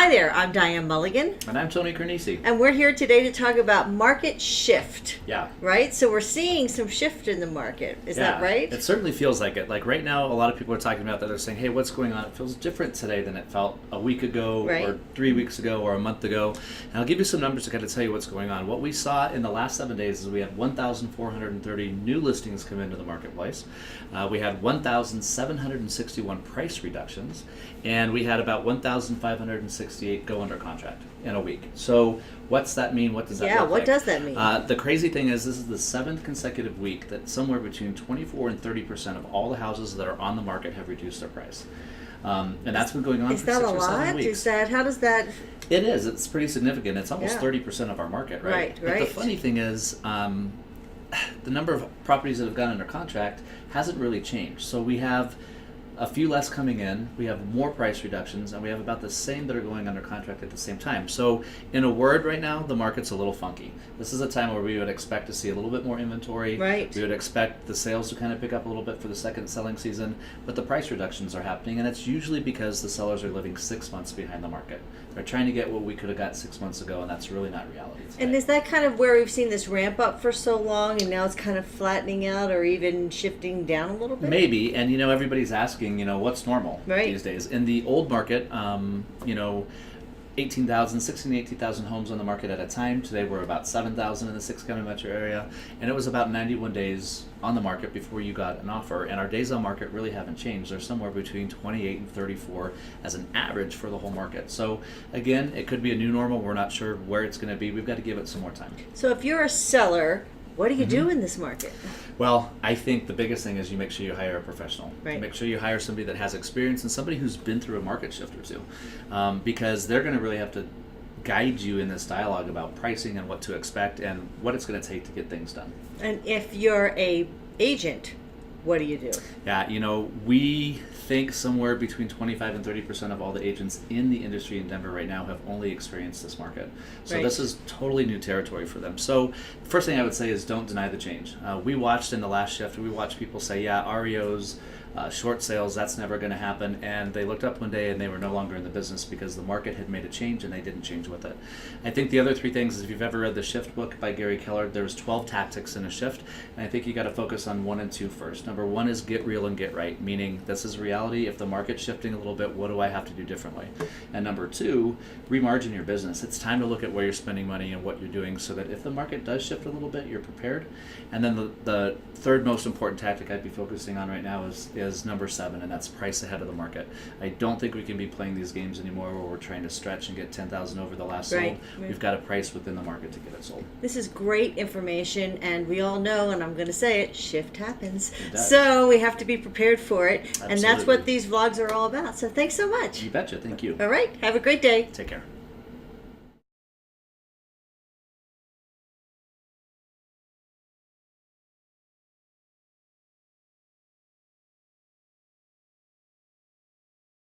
Hi there, I'm Diane Mulligan. And I'm Tony Carnisi. And we're here today to talk about market shift. Yeah. Right? So we're seeing some shift in the market. Is that right? It certainly feels like it. Like right now, a lot of people are talking about that. They're saying, hey, what's going on? It feels different today than it felt a week ago or 3 weeks ago or a month ago. And I'll give you some numbers to kind of tell you what's going on. What we saw in the last 7 days is we had 1,430 new listings come into the marketplace. We had 1,761 price reductions. And we had about 1,568 go under contract in a week. So what's that mean? What does that look like? Yeah, what does that mean? The crazy thing is this is the 7th consecutive week that somewhere between 24 and 30% of all the houses that are on the market have reduced their price. And that's been going on for 6 or 7 weeks. Is that, how does that... It is. It's pretty significant. It's almost 30% of our market, right? But the funny thing is the number of properties that have gone under contract hasn't really changed. So we have a few less coming in, we have more price reductions, and we have about the same that are going under contract at the same time. So in a word, right now, the market's a little funky. This is a time where we would expect to see a little bit more inventory. Right. We would expect the sales to kind of pick up a little bit for the second selling season, but the price reductions are happening, and it's usually because the sellers are living 6 months behind the market. They're trying to get what we could have got 6 months ago, and that's really not reality today. And is that kind of where we've seen this ramp up for so long, and now it's kind of flattening out or even shifting down a little bit? Maybe, and everybody's asking, what's normal these days? In the old market, 16 to 18,000 homes on the market at a time. Today we're about 7,000 in the 6-county metro area, and it was about 91 days on the market before you got an offer, and our days on market really haven't changed. They're somewhere between 28 and 34 as an average for the whole market. So again, it could be a new normal. We're not sure where it's going to be. We've got to give it some more time. So if you're a seller, what do you do in this market? Well, I think the biggest thing is you make sure you hire a professional. Right. Make sure you hire somebody that has experience and somebody who's been through a market shift or two, because they're going to really have to guide you in this dialogue about pricing and what to expect and what it's going to take to get things done. And if you're a agent, what do you do? Yeah, we think somewhere between 25 and 30% of all the agents in the industry in Denver right now have only experienced this market. So this is totally new territory for them. So the first thing I would say is don't deny the change. We watched in the last shift, we watched people say, yeah, REOs, short sales, that's never going to happen. And they looked up one day and they were no longer in the business because the market had made a change and they didn't change with it. I think the other three things is if you've ever read the Shift book by Gary Keller, there's 12 tactics in a shift. And I think you got to focus on 1 and 2 first. Number 1 is get real and get right, meaning this is reality. If the market's shifting a little bit, what do I have to do differently? And number 2, remargin your business. It's time to look at where you're spending money and what you're doing so that if the market does shift a little bit, you're prepared. And then the third most important tactic I'd be focusing on right now is number 7, and that's price ahead of the market. I don't think we can be playing these games anymore where we're trying to stretch and get 10,000 over the last sold. Right. We've got to price within the market to get it sold. This is great information, and we all know, and I'm going to say it, shift happens. So we have to be prepared for it. Absolutely. And that's what these vlogs are all about. So thanks so much. You betcha. Thank you. All right. Have a great day. Take care.